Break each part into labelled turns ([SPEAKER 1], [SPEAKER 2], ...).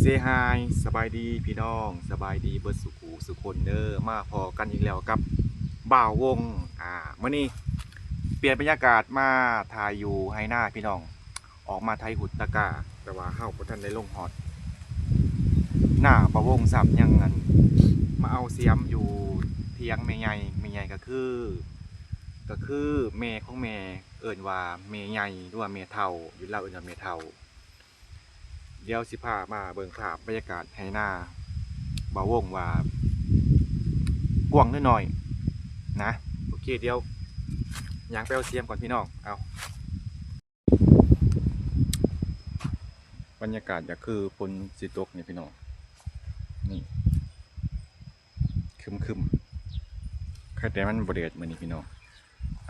[SPEAKER 1] เซฮายสบายดีพี่น้องสบายดีเบิร์ดสุขูสุคนเด้อมาพอกันอีกแล้วกับบ่าววงเมื่อนี้เปลี่ยนบรรยากาศมาถ่ายอยู่ไฮหน้าพี่น้องออกมาไทยหุดตะกาแต่ว่าเข้าพท่านได้ลงฮอตหน้าบ่าววงสับยังงันมาเอาเสียมอยู่เทียงเมย์ใหญ่ก็คือเมย์ของเมย์เอิ่นว่าเมย์ใหญ่หรือว่าเมย์เท่าอยู่เราเอิ่นว่าเมย์เท่าเดี๋ยวสิพามาเบิ่งภาพบรรยากาศไฮหน้าบ่าววงว่ากว้างหน่อยนะโอเคเดี๋ยวย่างไปเอาเสียมก่อนพี่น้องเอาบรรยากาศก็คือฝนสิตกนี่พี่น้องนี่คึมๆแค่แต่มันบ่แดดมื้อนี้พี่น้อง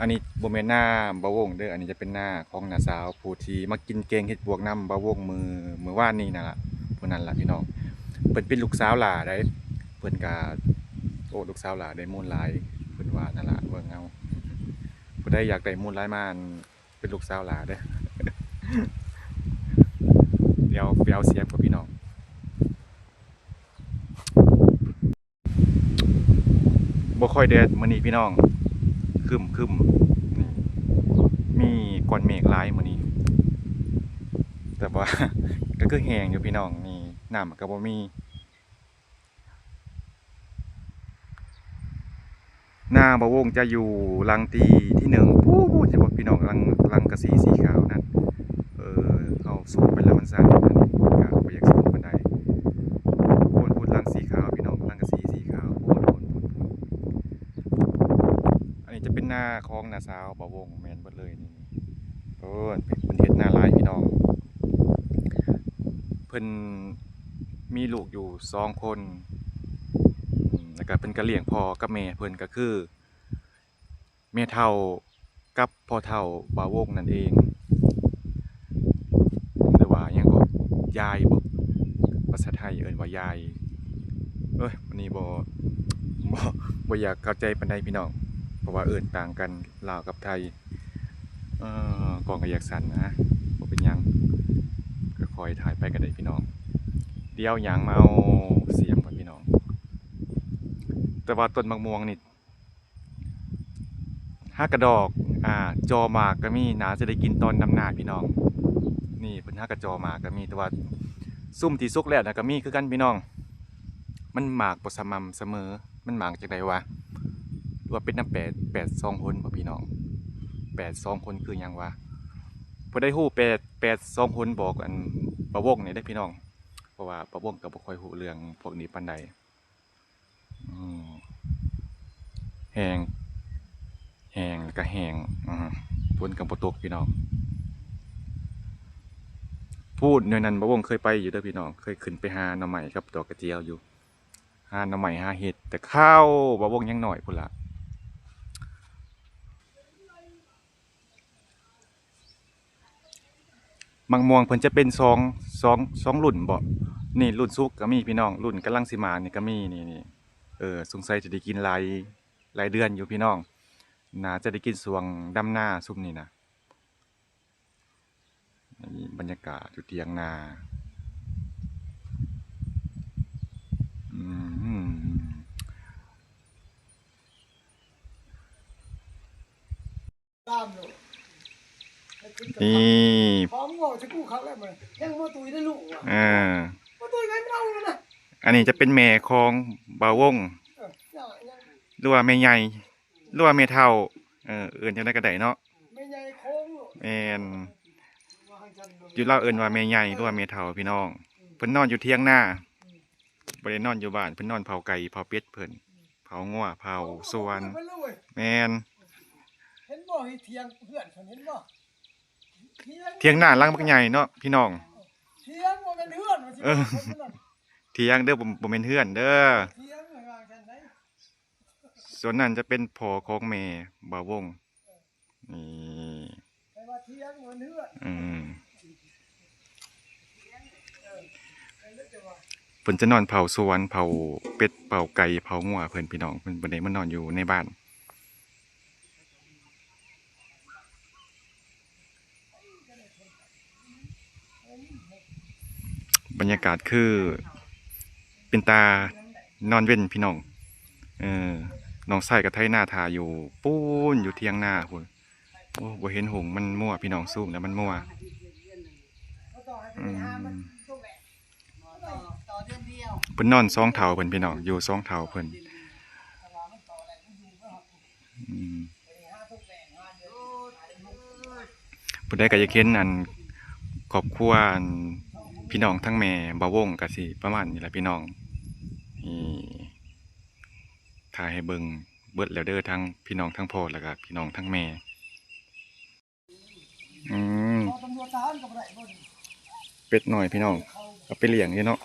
[SPEAKER 1] อันนี้บ่แม่นหน้าบ่าววงเด้ออันนี้จะเป็นหน้าของน้าสาวผู้ที่มากินแกงเห็ดบวกน้ำบ่าววงมื้อวานนี้นั่นล่ะผู้นั้นล่ะพี่น้องเพิ่นเป็นลูกสาวหล่าได้เพิ่นก็โอ้ลูกสาวหล่าได้มูลหลายเพิ่นว่านั่นล่ะเบิ่งเอาผู้ใดอยากได้มูลหลายมาเป็นลูกสาวหล่าเด้อ เดี๋ยวไปเอาเสียมกับพี่น้องบ่ค่อยแดดมื้อนี้พี่น้องครึมนี่มีก้อนเมฆหลายมื้อนี้แต่ว่า ก็คือแห้งอยู่พี่น้องนี่น้ำก็บ่มีหน้าบ่าวงจะอยู่ลังตีที่หนึ่งปู้จะบอกพี่น้องลังกระสีสีขาวนั่นเอาสูงไปแล้วมันสั่นอันนี้ก็บ่อยากสูงปานใดพูดลังสีขาวพี่น้องลังกระสีสีขาวพูดอันนี้จะเป็นหน้าของหน้าสาวบ่าวงแม่นเบิดเลยนี่เป็นเฮ็ดหน้าหลายพี่น้องเพิ่นมีลูกอยู่2คนแล้วก็เป็นกะเลี้ยงพ่อกับแม่เพิ่นก็คือแม่เฒ่ากับพ่อเฒ่าบ่าวงนั่นเองหรือว่าหยังก็ยายบ่ภาษาไทยเอิ้นว่ายายวันนี้บ่บ่อยากเข้าใจปานใดพี่น้องเพราะว่าเอิ้นต่างกันลาวกับไทยกล้องก็อยากสั่นนะบ่เป็นหยังก็ค่อยถ่ายไปก็ได้พี่น้องเดี๋ยวหยังมาเอาเสียมก่อนพี่น้องแต่ว่าต้นมะม่วงนี่ฮักกระดอกจอหมากก็มีน่าจะได้กินตอนดำนาพี่น้องนี่เพิ่นฮักกระจอหมากก็มีแต่ว่าซุ่มที่สุกแล้วนะก็มีคือกันพี่น้องมันหมากบ่สม่ำเสมอมันหมากจังไดวะหรือว่าเป็นน้ำแปดสองคนบ่พี่น้อง8 2 คนคือหยังวะผู้ใดฮู้8 2 คนบอกอันประวงนี่ได้พี่น้องเพราะว่าประวงก็บ่ค่อยฮู้เรื่องพวกนี้ปานใดแห้งแล้วก็แห้งฝนก็บ่ตกพี่น้องพูดหน่วยนั้นประวงเคยไปอยู่เด้อพี่น้องเคยขึ้นไปหาหน่อไม้กับดอกกระเจียวอยู่หาหน่อไม้หาเห็ดแต่ข้าวประวงยังน้อยพุ่นล่ะมังม่วงเพิ่นจะเป็นสองรุ่นบ่นี่รุ่นสุกก็มีพี่น้องรุ่นกำลังสิมานี่ก็มีนี่สงสัยจะได้กินหลายเดือนอยู่พี่น้องน่าจะได้กินสวงดำหน้าซุ่มนี่นะนี่บรรยากาศอยู่เถียงนานี่พร้อมงอจะกู้เขาแล้วมั้ยยังมาตุยได้ลูกว่ะมาตุยกันเอาเลยนะอันนี้จะเป็นแม่ของบ่าววงหรือว่าแม่ใหญ่หรือว่าแม่เฒ่าเอิ้นจังได๋ก็ได้เนาะแม่ใหญ่โค้งแม่นอยู่ลาวเอิ้นว่าแม่ใหญ่หรือว่าแม่เฒ่าพี่น้องเพิ่นนอนอยู่เถียงนาบ่ได้นอนอยู่บ้านเพิ่นนอนเผาไก่เผาเป็ดเพิ่นเผางัวเผาสวนแม่นเห็นบ่เถียงเพื่อนเห็นบ่เถียงหน้าหลังบักใหญ่เนาะพี่น้องเถียงบ่แม่นเฮือนเถียงเด้อบ่แม่นเฮือนเด้อส่วนนั้นจะเป็นพ่อของแม่บ่าววงนี่เพิ่นจะนอนเผาสวนเผาเป็ดเผาไก่เผางัวเพิ่นพี่น้องเพิ่นบ่ได้มานอนอยู่ในบ้านบ รยากาศคือเป็นตานอนเว้นพี่น้องน้องไส้กับไทยหน้าทาอยู่ปูนอยู่เทียงหน้าพุ่นโอ้บ่เห็นหงมันมั่วพี่น้องสูงแล้วมันมั่วเพิ่นนอน2 เท่าเพิ่นพี่น้องอยู่2 เท่าเพิ่นเพิ่นได้ก็จะเค้นอันครอบครัวอันพี่น้องทั้งแม่บ่าวงก็สิประมาณนี้แหละพี่น้องนี่ถ่ายให้เบิ่งเบิดแล้วเด้อทั้งพี่น้องทั้งพ่อแล้วก็พี่น้องทั้งแม่เป็ดหน่อยพี่น้องเอาไปเลี้ยงเนาะ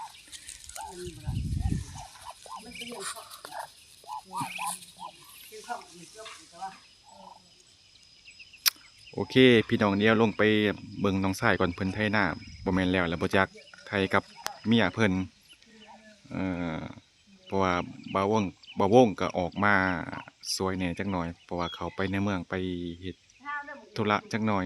[SPEAKER 1] โอเคพี่น้องเดียวลงไปเบิ่งน้องชายก่อนเพิ่นไทหน้าบ่แม่นแล้วบ่จักไทยกับเมียเพิ่นเพราะว่าบ่าวงก็ออกมาสวยแหน่จักหน่อยเพราะว่าเขาไปในเมืองไปเฮ็ดธุระจักหน่อย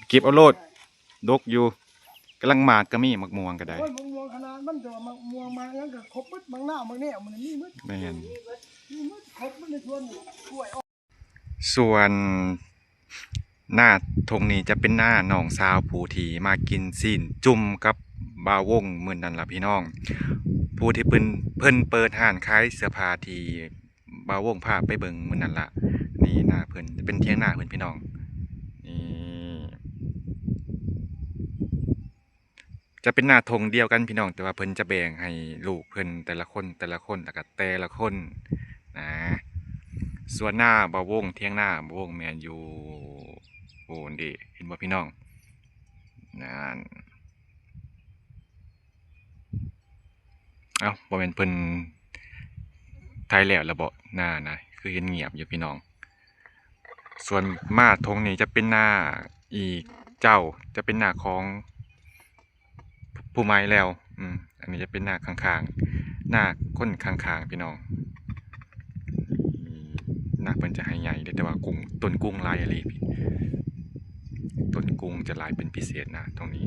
[SPEAKER 1] เก็บเอาโลดดกอยู่กำลังหมากก็มีมักม่วงก็ได้
[SPEAKER 2] มักม่วงขนาดมันแต่ว่ามักม่วงมาแล้วก็ครบหมดบางหน้าบางแนวมันมีหมด
[SPEAKER 1] แม่น
[SPEAKER 2] มีหมดครบหมดในส่วนกล้วย
[SPEAKER 1] ส่วนหน้าทงนี้จะเป็นหน้าหนองสาวผู้ที่มากินซีนจุ่มกับบ่าวงมื้อนั้นล่ะพี่น้องผู้ที่เพิ่นเปิดร้านขายเสื้อผ้าที่บ่าวงพาไปเบิ่งมื้อนั้นล่ะนี่หน้าเพิ่นเป็นเถียงหน้าเพิ่นพี่น้องนี่จะเป็นหน้าทงเดียวกันพี่น้องแต่ว่าเพิ่นจะแบ่งให้ลูกเพิ่นแต่ละคนแล้วก็แต่ละคนนะส่วนหน้าบ่าวงเถียงหน้าบ่าวงแม่นอยู่โอ้ดิเห็นบ่พี่น้องนั่นเอ้าบ่แม่นเพิ่นถ่ายแล้วบ่หน้านะคือเห็นเงียบอยู่พี่น้องส่วนมาทงนี้จะเป็นหน้าอีกเจ้าจะเป็นหน้าของผู้ไม้แล้วอันนี้จะเป็นหน้าข้างๆหน้าคนข้างๆพี่น้องหน้าเพิ่นจะให้ใหญ่แต่ว่ากุ้งต้นกุ้งลายอะไรพี่ต้นกุ้งจะลายเป็นพิเศษนะตรงนี้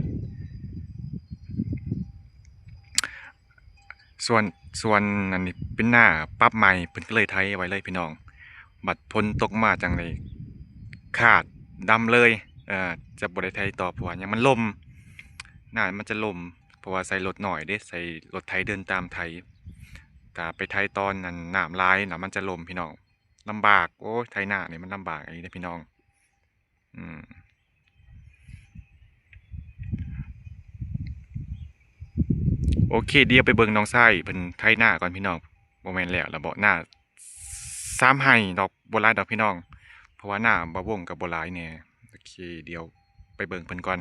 [SPEAKER 1] ส่วนอันนี้เป็นหน้าปั๊บใหม่เพิ่นก็เลยไทยไว้เลยพี่น้องบัดพ้นตกมาจังเลยขาดดำเลยจะบ่ได้ไทยต่อเพราะว่ายังมันลมหน้ามันจะลมเพราะว่าใส่รถหน่อยเด้ใส่รถไถเดินตามไถถ้าไปไถตอนนั้นน้ำลายน่ะมันจะลมพี่น้องลำบากโอ้ไถหน้านี่มันลำบากอันนี้นะพี่น้องโอเคเดี๋ยวไปเบิ่งน้องไส้เพิ่นไถหน้าก่อนพี่น้องบ่แม่นแล้วบ่หน้า3 ไร่ดอกบ่หลายดอกพี่น้องเพราะว่าหน้าบ่วงกับบ่หลายแน่โอเคเดี๋ยวไปเบิ่งเพิ่นก่อน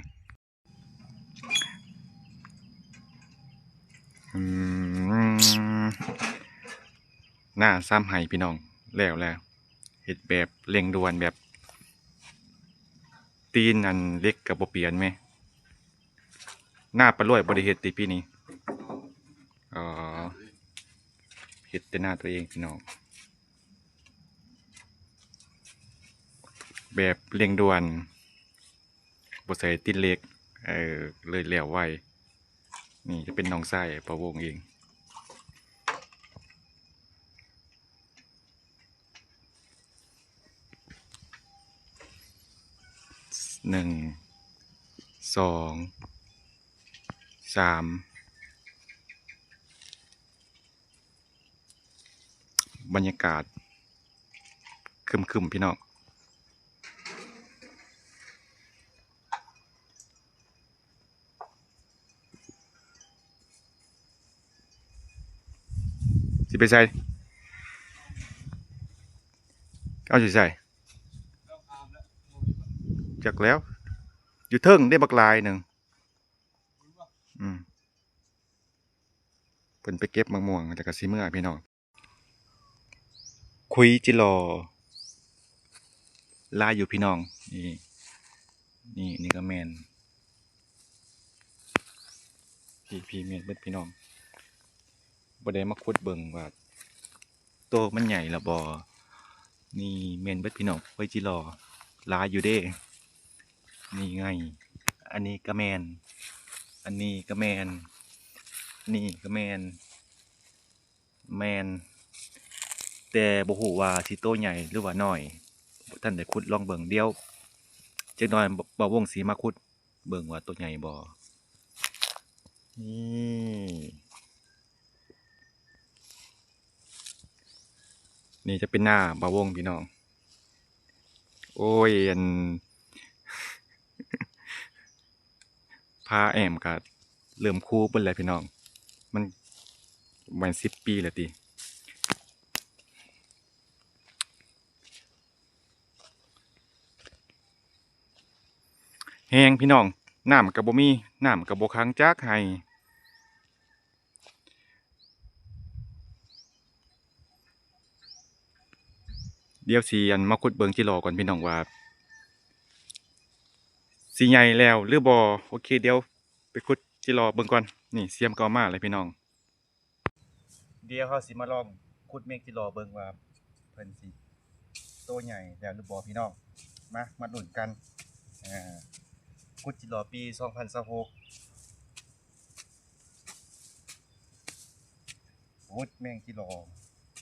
[SPEAKER 1] หน้า3 ไร่พี่น้องแล้วเฮ็ดแบบเร่งด่วนแบบตีนอันเล็กก็บ่เปลี่ยนแม่หน้าปลาล้วยบ่ได้เฮ็ดติปีนี้อ๋อเฮ็ดแต่หน้าตัวเองพี่น้องแบบเร่งด่วนบ่ใส่ติดเล็กเลยแล้วไวนี่จะเป็นน้องไส้ประวงเอง1 2 3บรรยากาศครึมๆพี่น้องสิไปใส่เอาสิใส่จักแล้วอยู่เทิงได้บักลายหนึ่งเพิ่นไปเก็บมะม่วงจากกะสิเมื่อพี่น้องคุยจิรอลายอยู่พี่น้องนี่ก็แมนพี่เมนเบิดพี่น้องบ่ได้มาขุดเบิ่งว่าโตมันใหญ่ละบ่ นี่เมนเบิดพี่น้องไว้จิรอลายอยู่เด้นี่ไงอันนี้ก็แมนอันนี้ก็แมนนี่ก็แมนแมนแต่บ่ฮู้ว่าสิโตใหญ่หรือว่าน้อยบ่ท่านได้ขุดลองเบิ่งเดียวจักหน่อยบ่วงสีมาขุดเบิ่งว่าตัวใหญ่บ่นี่จะเป็นหน้าบ่าวงพี่น้องโอ้ยอันพาแอมก็เริ่มคูเบิ่นแล้วพี่น้องมันแม่น10 ปีแล้วติแฮงพี่น้องน้ำก็บ่มีน้ำก็บ่ค้างจักให้เดี๋ยวสิอันมาขุดเบิ่งจิรอก่อนพี่น้องว่าสิใหญ่แล้วหรือบ่โอเคเดี๋ยวไปขุดจิรอเบิ่งก่อนนี่เสียมก็เอามาเลยพี่น้องเดี๋ยวเฮาสิมาลองขุดเมฆจิรอเบิ่งว่าเพิ่นสิโตใหญ่แล้วหรือบ่พี่น้องมาลุ้นกันขุดจิรอปี2026ขุดแมงจิรอ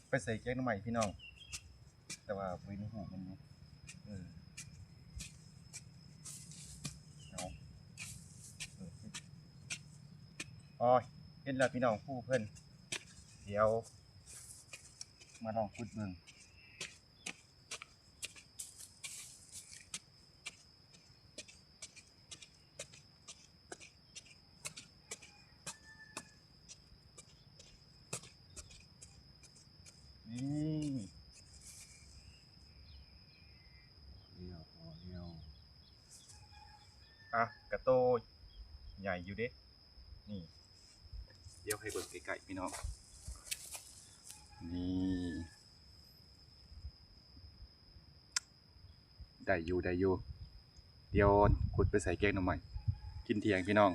[SPEAKER 1] ไปใส่แกงหน่อไม้พี่น้องแต่ว่าบ่มีหูมันเอาอ๋อเห็นแล้วพี่น้องผู้เพิ่นเดี๋ยวมาลองขุดเบิ่งนี่กระโตใหญ่อยู่เด้นี่เดี๋ยวให้เบิ่งไกลๆพี่น้องนี่ได้อยู่เดี๋ยวขุดไปใส่แกงหน่อไม้กินเที่ยงพี่น้อง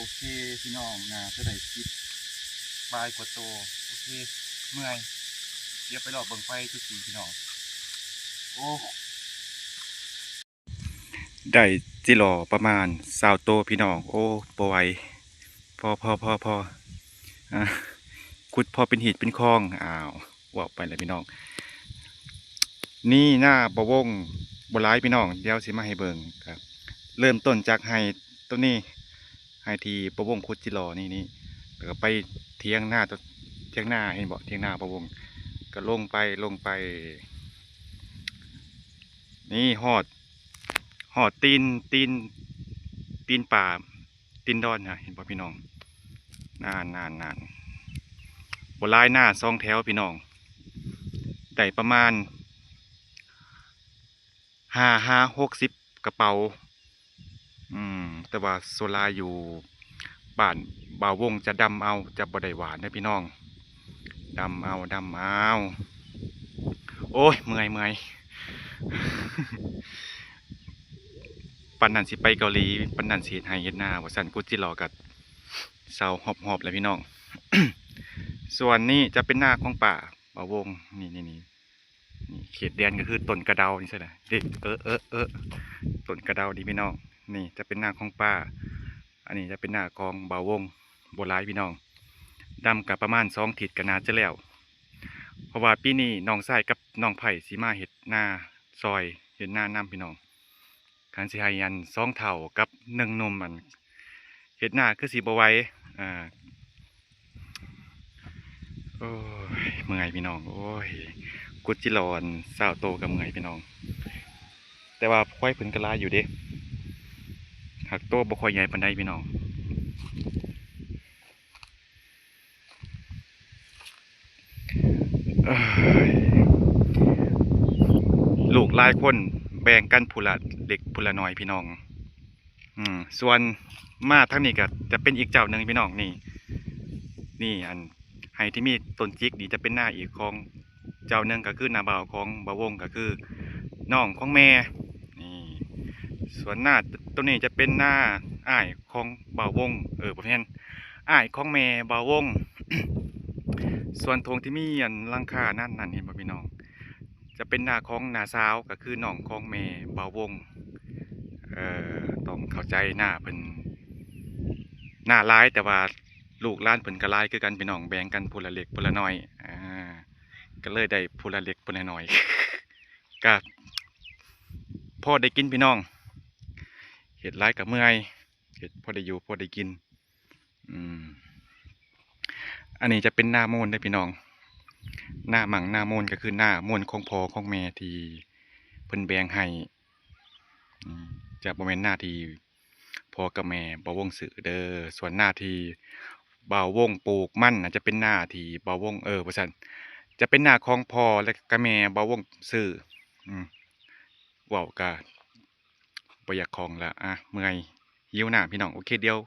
[SPEAKER 1] โอเคพี่น้องจะได้คิดบายกว่าโตโอเคเมื่อยเดี๋ยวไปหลอกเบิ่งไฟจุดสีพี่น้องโอ้ได้จิรอประมาณ20 โตพี่น้องโอ้บ่ไหวพออ่ะขุดพอเป็นหินเป็นคลองว่าไปเลยพี่น้องนี่หน้าบ่วงบ่ร้ายพี่น้องเดี๋ยวสิมาให้เบิ่งครับเริ่มต้นจากไฮต้นนี้ไฮทีบ่วงขุดจิรอนี่แล้วก็ไปเทียงหน้าตัวเทียงหน้าเห็นบ่เทียงหน้าบ่วงก็ลงไปนี่หอดตีนป่าตีนดอนนะเห็นบ่พี่น้องนานบนลายหน้า2 แถวพี่น้องได้ประมาณ60 กระเป๋าแต่ว่าโซลาอยู่บ้าน บ่าววงจะดำเอาจะบ่ได้หวานนะพี่น้องดำเอาโอ้ยเมื่อย ปันนันสิไปเกาหลีปันนันสิเฮ็ดไห้เฮ็ดนาว่าซั่นกุจิรอกับเซาหอบๆเลยพี่น้อง ส่วนนี้จะเป็นหน้าของป่าบ่าววงนี่เขตแดนก็คือต้นกระเดานี่ใช่ไหมเด็กต้นกระเดาดีพี่น้องนี่จะเป็นหน้าของป่าอันนี้จะเป็นหน้าของบ่าววงโบราณพี่น้องดำกับประมาณ2 ทิศก็น่าจะแล้วเพราะว่าปีนี้น้องชายกับน้องไผ่สีมาเฮ็ดหน้าซอยเฮ็ดหน้านำพี่น้องคันสิให้อัน2 เฒ่ากับ1 หนุ่มมันเฮ็ดหน้าคือสิบ่ไหวอ่าโอ้ยเมื่อยพี่น้องโอ้ยกุจิรอนสาวโตกับเมื่อยพี่น้องแต่ว่าควายเพิ่นก็หลายอยู่เด้หักโตบ่ค่อยใหญ่ปานใดพี่น้องเอ้ยลูกหลายคนแบ่งกันผู้ละเล็กผู้ละน้อยพี่น้องส่วนมาทางนี้ก็จะเป็นอีกเจ้าหนึ่งพี่น้องนี่อันไห้ที่มีต้นจิกนี่จะเป็นหน้าอีกของเจ้าหนึ่งก็คือหน้าบ่าวของบ่าววงก็คือน้องของแม่นี่ส่วนหน้าตัวนี้จะเป็นหน้าอ้ายของบ่าววงประเภทอ้ายของแม่บ่าววง ส่วนธงที่มีอันหลังคานั่นเห็นบ่พี่น้องจะเป็นหน้าของหน้าสาวก็คือน้องของแม่บ่าววงต้องเข้าใจหน้าเพิ่นหน้าร้ายแต่ว่าลูกหล้านเพิ่นก็ร้ายคือกันพี่น้องแบ่งกันผู้ละเล็กผู้ละน้อยก็เลยได้ผู้ละเล็กผู้ละน้อย ก็พอได้กินพี่น้องเฮ็ดร้ายกับเมื่อยเฮ็ดพอได้อยู่พอได้กินอันนี้จะเป็นหน้าโมนได้พี่น้องหน้าหมั่งหน้าโมนก็คือหน้าโมนของพ่อของแม่ที่เพิ่นแบ่งให้จะบ่แม่นหน้าที่พ่อกับแม่บ่าววงซื้อเด้อส่วนหน้าที่บ่าววงปลูกมันจะเป็นหน้าที่บ่าววงว่าซั่นจะเป็นหน้าของพ่อและก็แม่บ่าววงซื้อเว้าก็บ่อยากของละเมื่อยหิวน้ำพี่น้องโอเคเดี๋ยว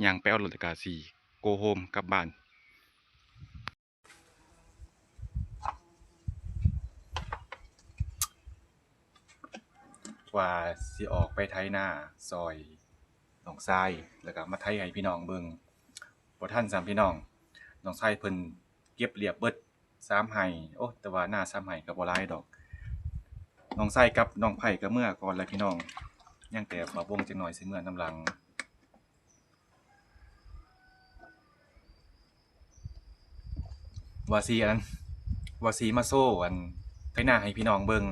[SPEAKER 1] ย่างไปเอารถแล้วก็สิโกโฮมกลับบ้านว่าสิออกไปไถนาซอยน้องทรายแล้วก็มาไถให้พี่น้องเบิ่งบ่ทันซ้ำพี่น้องน้องทรายเพิ่นเก็บเรียบเบิด3 ไร่โอ้แต่ว่าหน้า3 ไร่ก็บ่หลายดอกน้องทรายกับน้องไผ่ก็เมื่อก่อนแล้วพี่น้องยังแต่บ่าววงจักหน่อยสิเมื่อนำหลังว่าสิมาโซ่ไถนาให้พี่น้องเบิ่ง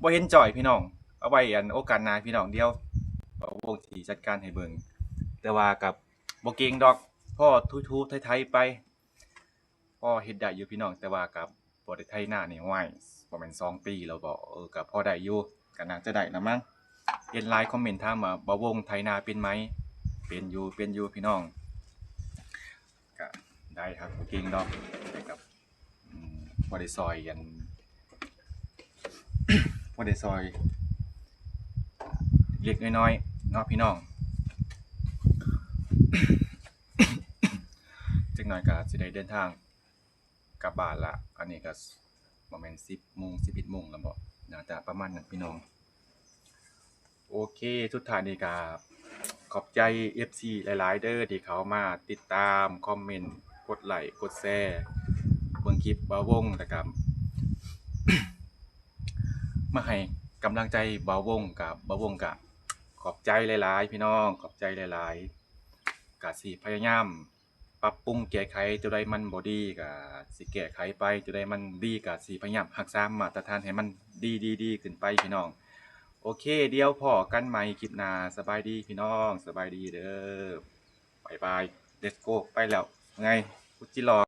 [SPEAKER 1] บ่เห็นจ้อยพี่น้องเอาไว้โอกาสหน้าพี่น้องเดี๋ยวบ่าววงสิจัดการให้เบิ่งแต่ว่ากับบ่เก่งดอกพ่อทูๆไถๆไปพ่อเฮ็ดได้อยู่พี่น้องแต่ว่ากับบ่ได้ไถนานี่ห้วยประมาณ2 ปีแล้วบ่ก็พอได้อยู่ก็น่าจะได้นะมั้งเห็นหลายคอมเมนต์ถามว่าบ่าววงไถนาเป็นไหมเป็นอยู่พี่น้องก็ได้ครับบ่เก่งดอกแต่กับบ่ได้ซอยบ่ได้ซอยเล็กน้อยๆเนาะพี่น้อง จักหน่อยก็สิได้เดินทางกลับบ้านละอันนี้ก็ประมาณ10 โมง 11 โมงแล้วบ่น่าจะประมาณนั้นพี่น้องโอเคสุดท้ายนี้ก็ขอบใจ FC หลายๆเด้อที่เขามาติดตามคอมเมนต์กดไลค์กดแชร์เบิ่งคลิปบ่าววงแล้วก็ มาให้กำลังใจบ่าววงกับบ่าววงก็ขอบใจหลายๆพี่น้องขอบใจหลายๆก็สิพยายามปรับปรุงแก้ไขจุดใดมันบ่ดีก็สิแก้ไขไปจุดใดมันดีก็สิพยายามรักษามาตรฐานให้มันดีขึ้นไปพี่น้องโอเคเดี๋ยวพ้อกันใหม่คลิปหน้าสบายดีพี่น้องสบายดีเด้อบ๊ายบาย Let's go ไปแล้วไงกุจิรอ